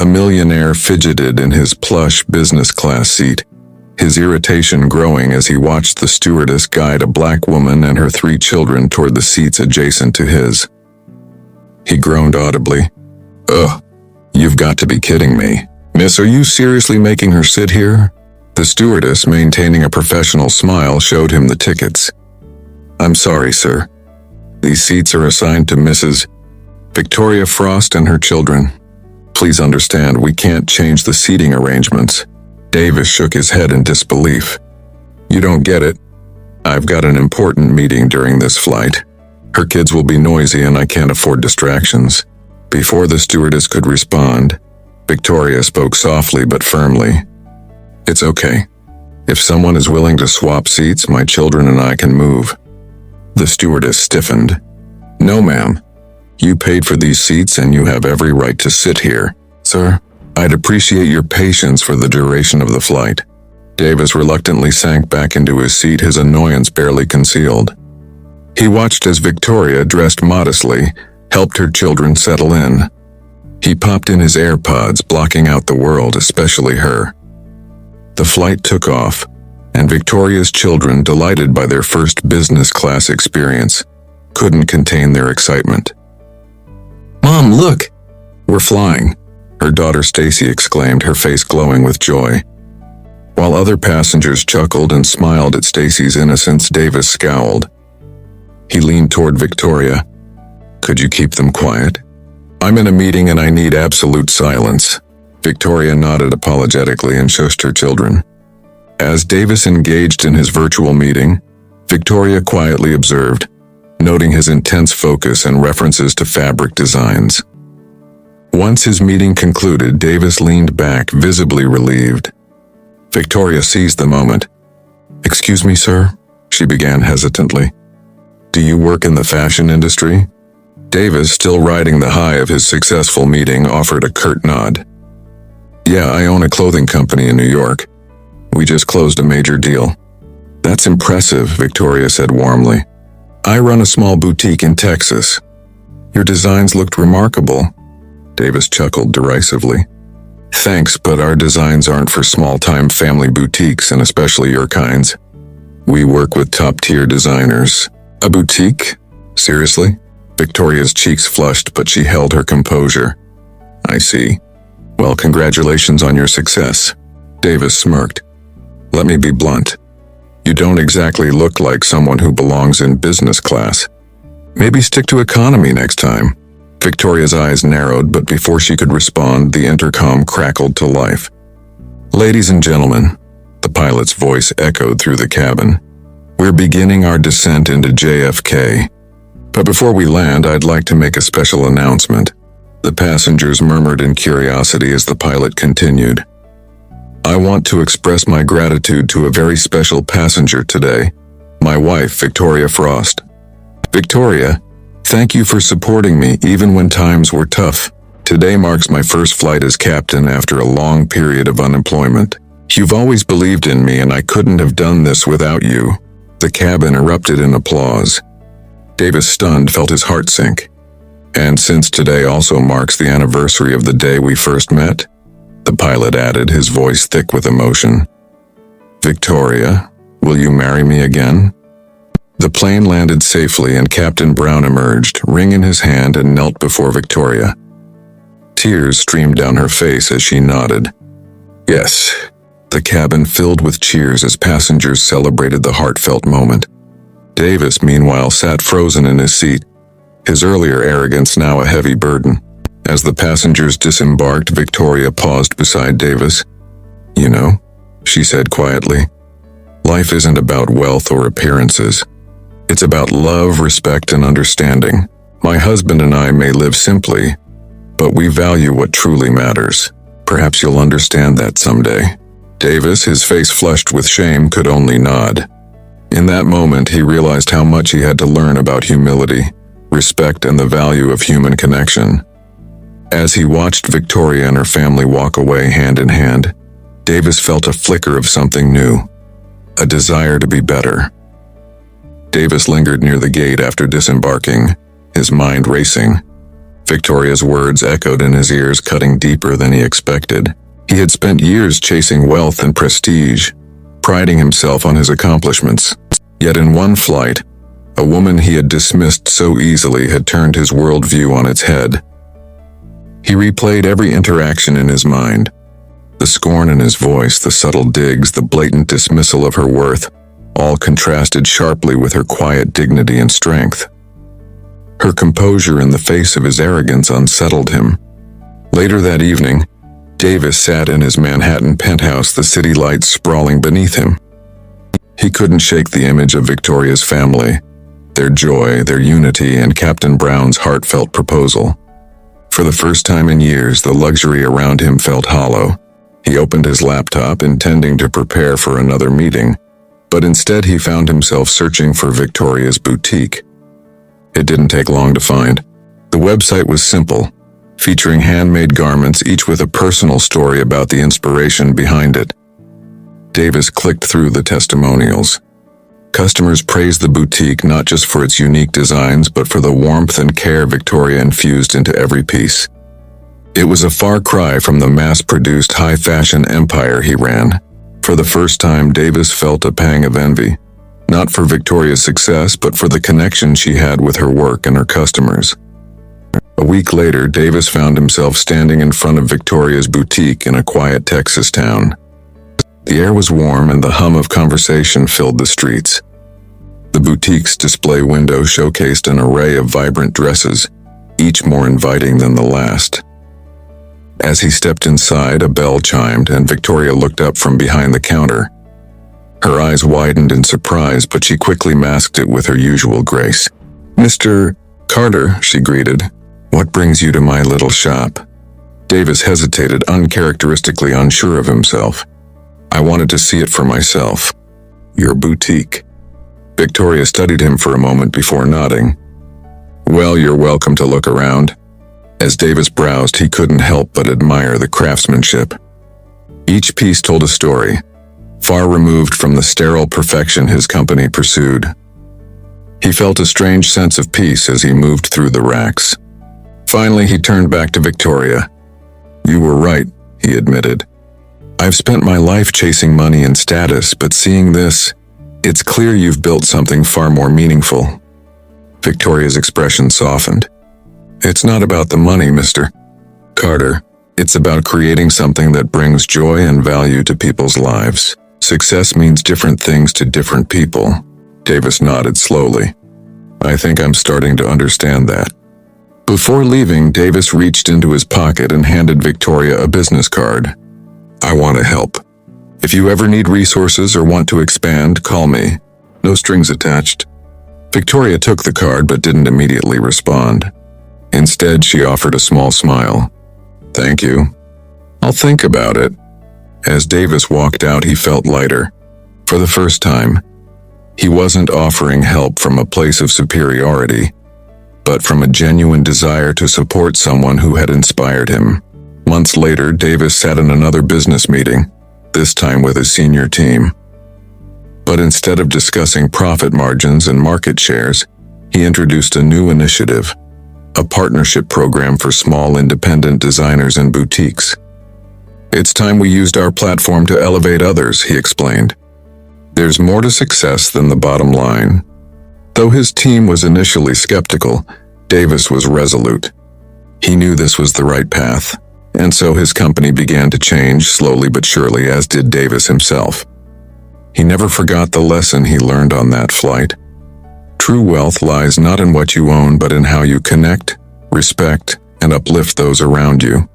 A millionaire fidgeted in his plush business class seat, his irritation growing as he watched the stewardess guide a black woman and her 3 children toward the seats adjacent to his. He groaned audibly. "Ugh, you've got to be kidding me. Miss, are you seriously making her sit here?" The stewardess, maintaining a professional smile, showed him the tickets. "I'm sorry, sir. These seats are assigned to Mrs. Victoria Frost and her children. Please understand, we can't change the seating arrangements." Davis shook his head in disbelief. "You don't get it. I've got an important meeting during this flight. Her kids will be noisy and I can't afford distractions." Before the stewardess could respond, Victoria spoke softly but firmly. "It's okay. If someone is willing to swap seats, my children and I can move." The stewardess stiffened. "No, ma'am. You paid for these seats and you have every right to sit here. Sir, I'd appreciate your patience for the duration of the flight." Davis reluctantly sank back into his seat, his annoyance barely concealed. He watched as Victoria, dressed modestly, helped her children settle in. He popped in his AirPods, blocking out the world, especially her. The flight took off, and Victoria's children, delighted by their first business class experience, couldn't contain their excitement. "Mom, look! We're flying," her daughter Stacy exclaimed, her face glowing with joy. While other passengers chuckled and smiled at Stacy's innocence, Davis scowled. He leaned toward Victoria. "Could you keep them quiet? I'm in a meeting and I need absolute silence." Victoria nodded apologetically and shushed her children. As Davis engaged in his virtual meeting, Victoria quietly observed, noting his intense focus and references to fabric designs. Once his meeting concluded, Davis leaned back, visibly relieved. Victoria seized the moment. "Excuse me, sir," she began hesitantly. "Do you work in the fashion industry?" Davis, still riding the high of his successful meeting, offered a curt nod. "Yeah, I own a clothing company in New York. We just closed a major deal." "That's impressive," Victoria said warmly. "I run a small boutique in Texas." "Your designs looked remarkable." Davis chuckled derisively. "Thanks, but our designs aren't for small-time family boutiques, and especially your kinds. We work with top-tier designers." "A boutique? Seriously?" Victoria's cheeks flushed, but she held her composure. "I see. Well, congratulations on your success." Davis smirked. "Let me be blunt. You don't exactly look like someone who belongs in business class. Maybe stick to economy next time." Victoria's eyes narrowed, but before she could respond, the intercom crackled to life. "Ladies and gentlemen," the pilot's voice echoed through the cabin, "we're beginning our descent into JFK. But before we land, I'd like to make a special announcement." The passengers murmured in curiosity as the pilot continued. "I want to express my gratitude to a very special passenger today, my wife, Victoria Frost. Victoria, thank you for supporting me even when times were tough. Today marks my first flight as captain after a long period of unemployment. You've always believed in me and I couldn't have done this without you." The cabin erupted in applause. Davis, stunned, felt his heart sink. "And since today also marks the anniversary of the day we first met," the pilot added, his voice thick with emotion. "Victoria, will you marry me again?" The plane landed safely and Captain Brown emerged, ring in his hand, and knelt before Victoria. Tears streamed down her face as she nodded. "Yes." The cabin filled with cheers as passengers celebrated the heartfelt moment. Davis, meanwhile, sat frozen in his seat, his earlier arrogance now a heavy burden. As the passengers disembarked, Victoria paused beside Davis. "You know," she said quietly, "life isn't about wealth or appearances. It's about love, respect, and understanding. My husband and I may live simply, but we value what truly matters. Perhaps you'll understand that someday." Davis, his face flushed with shame, could only nod. In that moment, he realized how much he had to learn about humility, respect, and the value of human connection. As he watched Victoria and her family walk away hand in hand, Davis felt a flicker of something new, a desire to be better. Davis lingered near the gate after disembarking, his mind racing. Victoria's words echoed in his ears, cutting deeper than he expected. He had spent years chasing wealth and prestige, priding himself on his accomplishments. Yet in one flight, a woman he had dismissed so easily had turned his worldview on its head. He replayed every interaction in his mind. The scorn in his voice, the subtle digs, the blatant dismissal of her worth, all contrasted sharply with her quiet dignity and strength. Her composure in the face of his arrogance unsettled him. Later that evening, Davis sat in his Manhattan penthouse, the city lights sprawling beneath him. He couldn't shake the image of Victoria's family, their joy, their unity, and Captain Brown's heartfelt proposal. For the first time in years, the luxury around him felt hollow. He opened his laptop, intending to prepare for another meeting, but instead he found himself searching for Victoria's boutique. It didn't take long to find. The website was simple, featuring handmade garments, each with a personal story about the inspiration behind it. Davis clicked through the testimonials. Customers praised the boutique not just for its unique designs, but for the warmth and care Victoria infused into every piece. It was a far cry from the mass-produced high-fashion empire he ran. For the first time, Davis felt a pang of envy, not for Victoria's success, but for the connection she had with her work and her customers. A week later, Davis found himself standing in front of Victoria's boutique in a quiet Texas town. The air was warm and the hum of conversation filled the streets. The boutique's display window showcased an array of vibrant dresses, each more inviting than the last. As he stepped inside, a bell chimed and Victoria looked up from behind the counter. Her eyes widened in surprise, but she quickly masked it with her usual grace. "Mr. Carter," she greeted. "What brings you to my little shop?" Davis hesitated, uncharacteristically unsure of himself. "I wanted to see it for myself." "Your boutique." Victoria studied him for a moment before nodding. "Well, you're welcome to look around." As Davis browsed, he couldn't help but admire the craftsmanship. Each piece told a story, far removed from the sterile perfection his company pursued. He felt a strange sense of peace as he moved through the racks. Finally, he turned back to Victoria. "You were right," he admitted. "I've spent my life chasing money and status, but seeing this, it's clear you've built something far more meaningful." Victoria's expression softened. "It's not about the money, Mr. Carter. It's about creating something that brings joy and value to people's lives. Success means different things to different people." Davis nodded slowly. "I think I'm starting to understand that." Before leaving, Davis reached into his pocket and handed Victoria a business card. "I want to help. If you ever need resources or want to expand, call me. No strings attached." Victoria took the card but didn't immediately respond. Instead, she offered a small smile. "Thank you. I'll think about it." As Davis walked out, he felt lighter. For the first time, he wasn't offering help from a place of superiority, but from a genuine desire to support someone who had inspired him. Months later, Davis sat in another business meeting, this time with his senior team. But instead of discussing profit margins and market shares, he introduced a new initiative, a partnership program for small independent designers and boutiques. "It's time we used our platform to elevate others," he explained. "There's more to success than the bottom line." Though his team was initially skeptical, Davis was resolute. He knew this was the right path, and so his company began to change slowly but surely, as did Davis himself. He never forgot the lesson he learned on that flight. True wealth lies not in what you own, but in how you connect, respect, and uplift those around you.